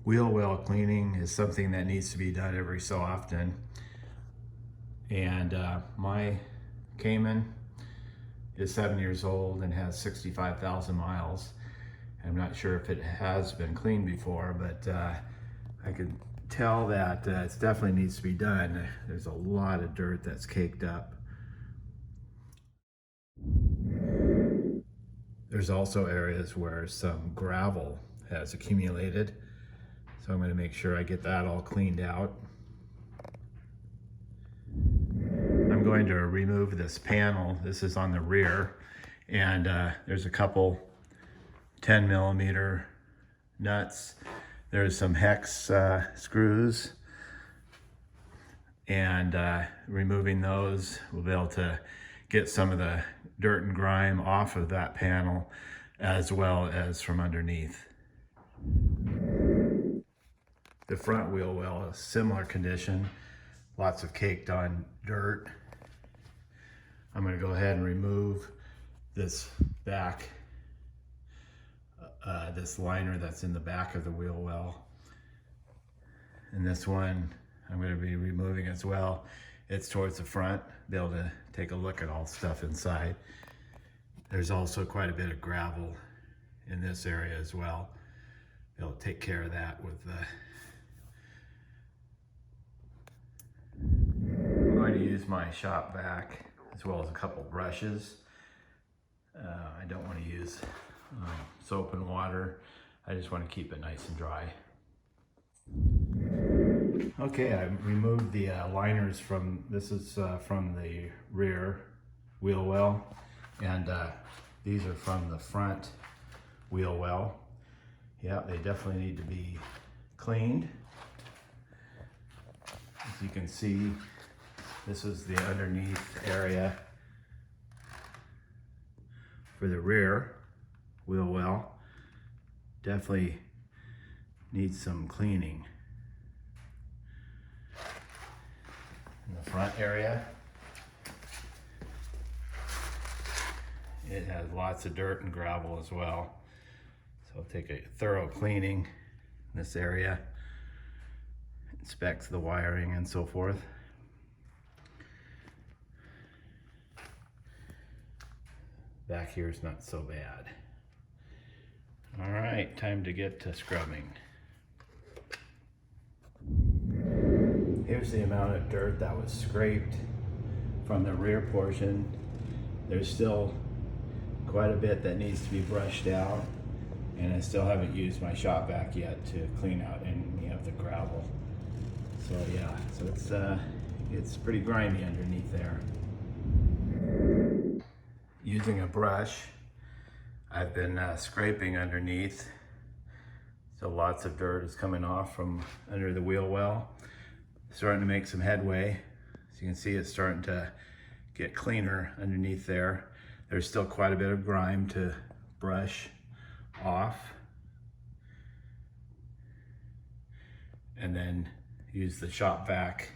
Wheel well cleaning is something that needs to be done every so often. And my Cayman is 7 years old and has 65,000 miles. I'm not sure if it has been cleaned before, but I could tell that it definitely needs to be done. There's a lot of dirt that's caked up. There's also areas where some gravel has accumulated. So I'm going to make sure I get that all cleaned out. I'm going to remove this panel. This is on the rear, and there's a couple 10mm nuts. There's some hex screws, and removing those, we'll be able to get some of the dirt and grime off of that panel, as well as from underneath. The front wheel well is similar condition, lots of caked on dirt. I'm going to go ahead and remove this back, this liner that's in the back of the wheel well. And this one I'm going to be removing as well. It's towards the front, be able to take a look at all the stuff inside. There's also quite a bit of gravel in this area as well. Be able to take care of that with I'm going to use my shop vac as well as a couple brushes. I don't want to use soap and water. I just want to keep it nice and dry. Okay, I removed the liners from, this is from the rear wheel well, and these are from the front wheel well. Yeah, they definitely need to be cleaned. As you can see, this is the underneath area for the rear wheel well. Definitely needs some cleaning. In the front area, it has lots of dirt and gravel as well. So I'll take a thorough cleaning in this area, inspect the wiring and so forth. Back here is not so bad. All right, time to get to scrubbing. Here's the amount of dirt that was scraped from the rear portion. There's still quite a bit that needs to be brushed out, and I still haven't used my shop vac yet to clean out any of the gravel. So yeah, so it's pretty grimy underneath there. Using a brush, I've been scraping underneath. So lots of dirt is coming off from under the wheel well. Starting to make some headway. As you can see, it's starting to get cleaner underneath there. There's still quite a bit of grime to brush off. And then use the shop vac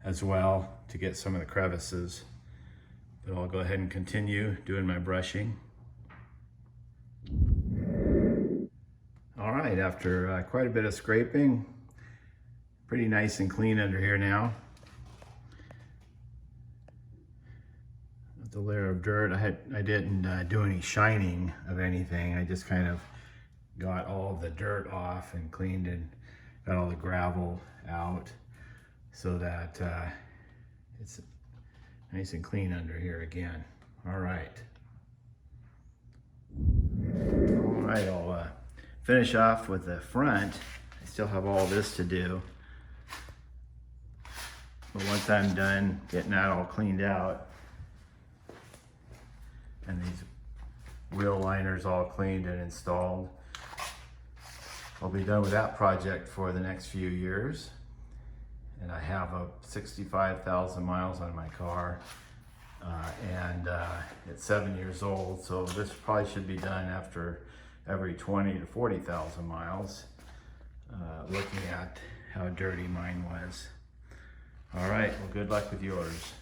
as well to get some of the crevices. But I'll go ahead and continue doing my brushing. All right, after quite a bit of scraping, pretty nice and clean under here now. The layer of dirt, I didn't do any shining of anything. I just kind of got all of the dirt off and cleaned and got all the gravel out so that it's nice and clean under here again. All right. All right, I'll finish off with the front. I still have all this to do. But once I'm done getting that all cleaned out and these wheel liners all cleaned and installed, I'll be done with that project for the next few years. And I have 65,000 miles on my car, and it's 7 years old, so this probably should be done after every 20 to 40,000 miles, looking at how dirty mine was. All right, well, good luck with yours.